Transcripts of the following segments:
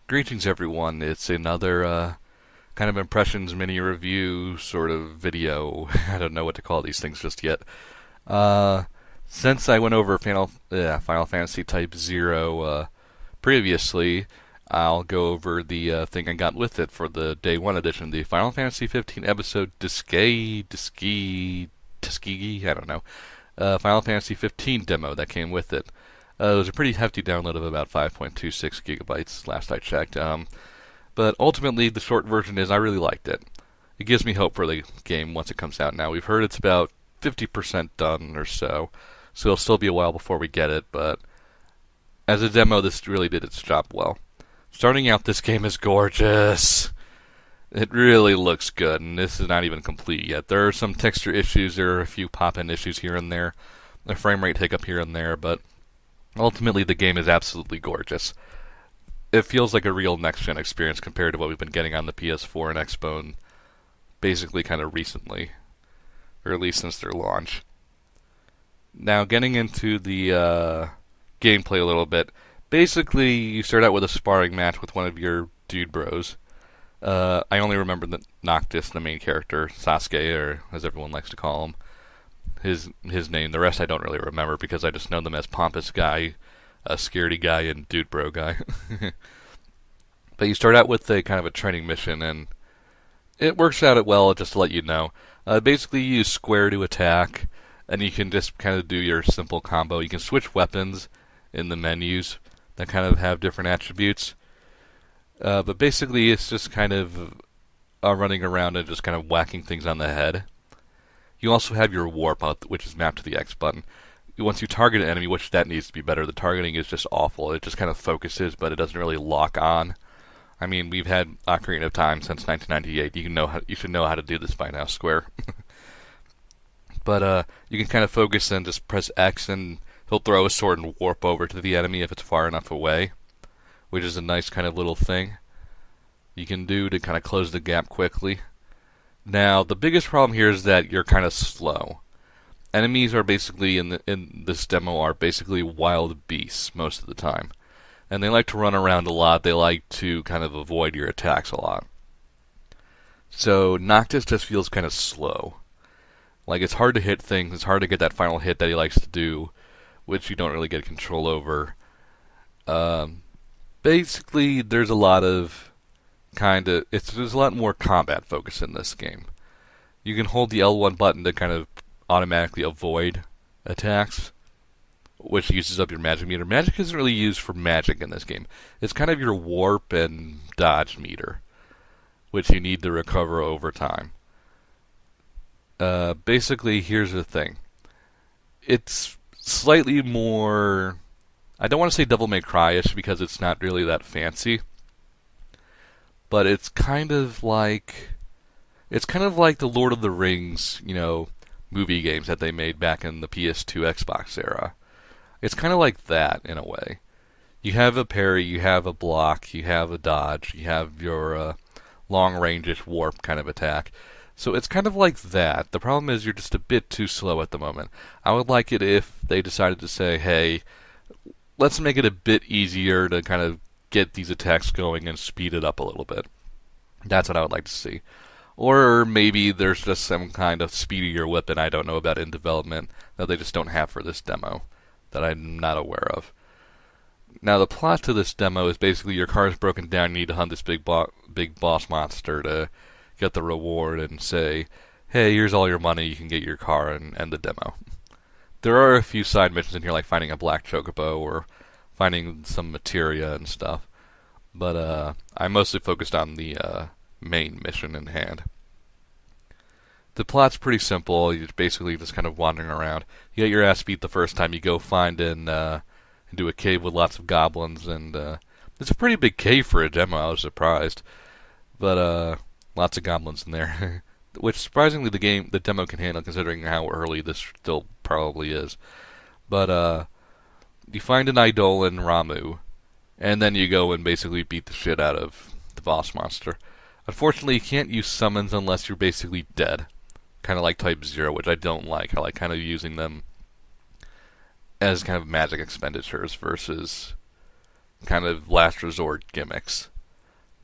Greetings, everyone. It's another kind of impressions mini review sort of video. I don't know what to call these things just yet. Uh, since I went over Final Fantasy Type 0 previously, I'll go over the thing I got with it for the Day 1 edition, the Final Fantasy 15 episode Tuskegee, I don't know, Final Fantasy 15 demo that came with it. It was a pretty hefty download of about 5.26 gigabytes last I checked. But ultimately, the short version is I really liked it. It gives me hope for the game once it comes out now. We've heard it's about 50% done or so it'll still be a while before we get it, but as a demo, this really did its job well. Starting out, this game is gorgeous. It really looks good, and this is not even complete yet. There are some texture issues, there are a few pop-in issues here and there, a frame rate hiccup here and there, but ultimately, the game is absolutely gorgeous. It feels like a real next-gen experience compared to what we've been getting on the PS4 and Xbone basically kind of recently, or at least since their launch. Now, getting into the gameplay a little bit, basically, you start out with a sparring match with one of your dude bros. I only remember the Noctis, the main character, Sasuke, or as everyone likes to call him. His name. The rest I don't really remember because I just know them as Pompous Guy, Scaredy Guy, and Dude Bro Guy. But you start out with a kind of a training mission, and it works out well, just to let you know. Basically, you use square to attack, and you can just kind of do your simple combo. You can switch weapons in the menus that kind of have different attributes. But basically, it's just kind of running around and just kind of whacking things on the head. You also have your warp, which is mapped to the X button. Once you target an enemy, which that needs to be better, the targeting is just awful. It just kind of focuses, but it doesn't really lock on. I mean, we've had Ocarina of Time since 1998. You should know how to do this by now, Square. But you can kind of focus and just press X, and he'll throw a sword and warp over to the enemy if it's far enough away, which is a nice kind of little thing you can do to kind of close the gap quickly. Now, the biggest problem here is that you're kind of slow. Enemies are basically, in this demo, are basically wild beasts most of the time. And they like to run around a lot. They like to kind of avoid your attacks a lot. So, Noctis just feels kind of slow. Like, it's hard to hit things. It's hard to get that final hit that he likes to do, which you don't really get control over. Basically, there's a lot of there's a lot more combat focus in this game. You can hold the L1 button to kind of automatically avoid attacks, which uses up your magic meter. Magic isn't really used for magic in this game. It's kind of your warp and dodge meter, which you need to recover over time. Basically, here's the thing. It's slightly more, I don't want to say Devil May Cry-ish because it's not really that fancy, but it's kind of like the Lord of the Rings, movie games that they made back in the PS2 Xbox era. It's kind of like that in a way. You have a parry, you have a block, you have a dodge, you have your long-range-ish warp kind of attack. So it's kind of like that. The problem is you're just a bit too slow at the moment. I would like it if they decided to say, hey, let's make it a bit easier to kind of get these attacks going and speed it up a little bit. That's what I would like to see. Or maybe there's just some kind of speedier weapon I don't know about in development that they just don't have for this demo that I'm not aware of. Now, the plot to this demo is basically your car is broken down, you need to hunt this big boss monster to get the reward and say, hey, here's all your money, you can get your car and end the demo. There are a few side missions in here, like finding a black chocobo or finding some materia and stuff. But I mostly focused on the main mission in hand. The plot's pretty simple. You're basically just kind of wandering around. You get your ass beat the first time. You go find into a cave with lots of goblins, and it's a pretty big cave for a demo. I was surprised, but lots of goblins in there, which surprisingly the demo can handle considering how early this still probably is. But you find an Eidolon Ramu, and then you go and basically beat the shit out of the boss monster. Unfortunately, you can't use summons unless you're basically dead. Kind of like Type 0, which I don't like. I like kind of using them as kind of magic expenditures versus kind of last resort gimmicks.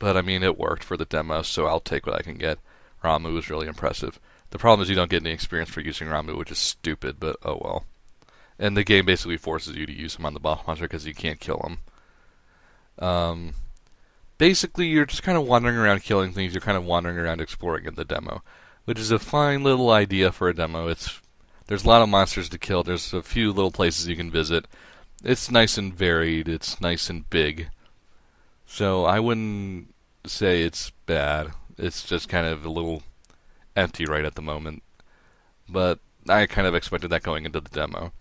But I mean, it worked for the demo, so I'll take what I can get. Ramu was really impressive. The problem is you don't get any experience for using Ramu, which is stupid, but oh well. And the game basically forces you to use him on the boss monster because you can't kill him. Basically, you're just kind of wandering around killing things. You're kind of wandering around exploring in the demo, which is a fine little idea for a demo. There's a lot of monsters to kill. There's a few little places you can visit. It's nice and varied. It's nice and big. So I wouldn't say it's bad. It's just kind of a little empty right at the moment. But I kind of expected that going into the demo.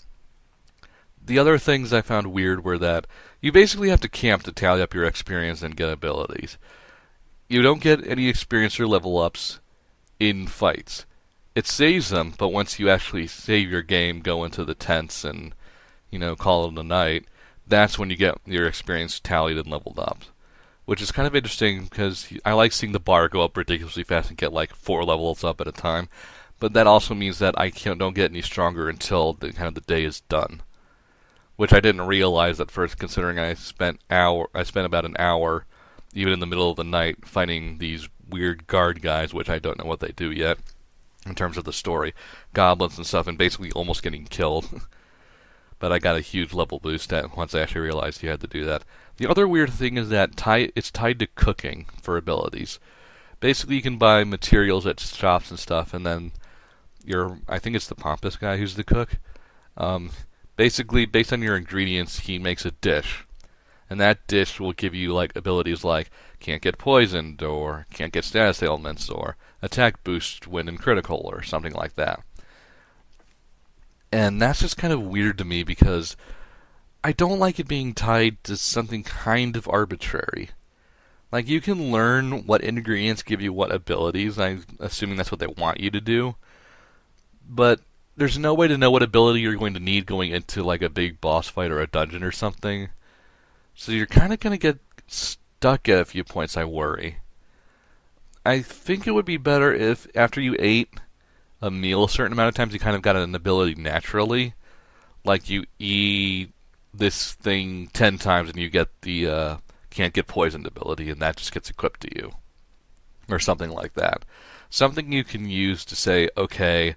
The other things I found weird were that you basically have to camp to tally up your experience and get abilities. You don't get any experience or level ups in fights. It saves them, but once you actually save your game, go into the tents and, call it a night, that's when you get your experience tallied and leveled up. Which is kind of interesting because I like seeing the bar go up ridiculously fast and get like 4 levels up at a time. But that also means that I don't get any stronger until the day is done. Which I didn't realize at first, considering I spent about an hour, even in the middle of the night, fighting these weird guard guys, which I don't know what they do yet, in terms of the story. Goblins and stuff, and basically almost getting killed. But I got a huge level boost once I actually realized you had to do that. The other weird thing is that it's tied to cooking for abilities. Basically, you can buy materials at shops and stuff, and then I think it's the pompous guy who's the cook. Basically, based on your ingredients, he makes a dish. And that dish will give you abilities like can't get poisoned, or can't get status ailments, or attack boost when in critical, or something like that. And that's just kind of weird to me because I don't like it being tied to something kind of arbitrary. You can learn what ingredients give you what abilities, I'm assuming that's what they want you to do. But there's no way to know what ability you're going to need going into a big boss fight or a dungeon or something. So you're kind of going to get stuck at a few points, I worry. I think it would be better if after you ate a meal a certain amount of times you kind of got an ability naturally. Like you eat this thing 10 times and you get the can't get poisoned ability, and that just gets equipped to you. Or something like that. Something you can use to say, okay,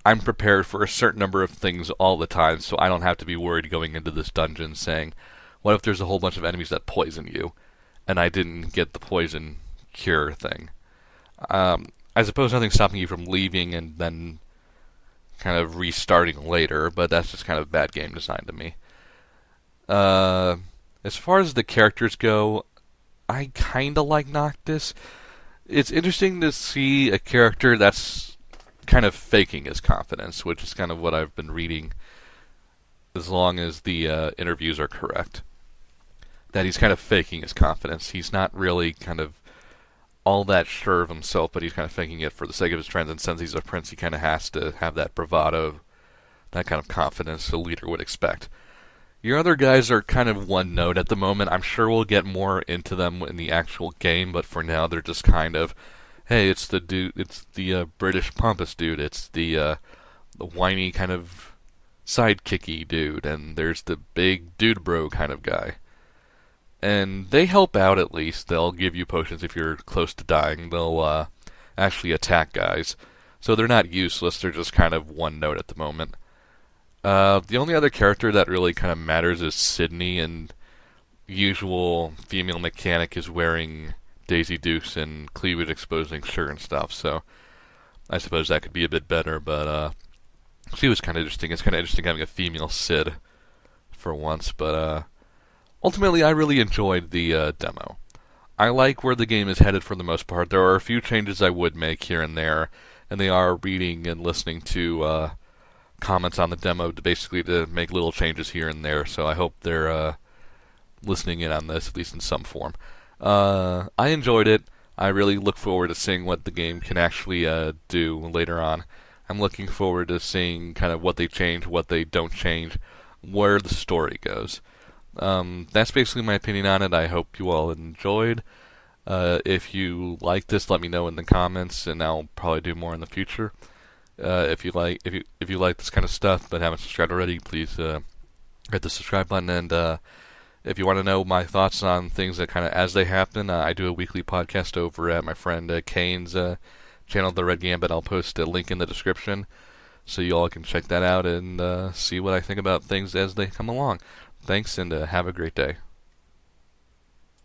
I'm prepared for a certain number of things all the time, so I don't have to be worried going into this dungeon saying, what if there's a whole bunch of enemies that poison you, and I didn't get the poison cure thing? I suppose nothing's stopping you from leaving and then kind of restarting later, but that's just kind of bad game design to me. As far as the characters go, I kind of like Noctis. It's interesting to see a character that's kind of faking his confidence, which is kind of what I've been reading, as long as the interviews are correct. That he's kind of faking his confidence. He's not really kind of all that sure of himself, but he's kind of faking it for the sake of his friends, and since he's a prince, he kind of has to have that bravado, that kind of confidence a leader would expect. Your other guys are kind of one note at the moment. I'm sure we'll get more into them in the actual game, but for now they're just kind of, hey, it's the dude, it's the British pompous dude, it's the whiny kind of sidekicky dude, and there's the big dude bro kind of guy. And they help out at least. They'll give you potions if you're close to dying. They'll actually attack guys. So they're not useless, they're just kind of one note at the moment. The only other character that really kind of matters is Sydney, and usual female mechanic is wearing Daisy Dukes and cleavage exposing shirt and stuff, so I suppose that could be a bit better, but she was kind of interesting. It's kind of interesting having a female Sid for once, but ultimately I really enjoyed the demo. I like where the game is headed for the most part. There are a few changes I would make here and there, and they are reading and listening to comments on the demo to make little changes here and there, so I hope they're listening in on this, at least in some form. I enjoyed it. I really look forward to seeing what the game can actually do later on. I'm looking forward to seeing kind of what they change, what they don't change, where the story goes. That's basically my opinion on it. I hope you all enjoyed. If you like this, let me know in the comments, and I'll probably do more in the future. If you like this kind of stuff but haven't subscribed already, please hit the subscribe button, and If you want to know my thoughts on things that kind of as they happen, I do a weekly podcast over at my friend Kane's channel, The Red Gambit. I'll post a link in the description so you all can check that out and see what I think about things as they come along. Thanks, and have a great day.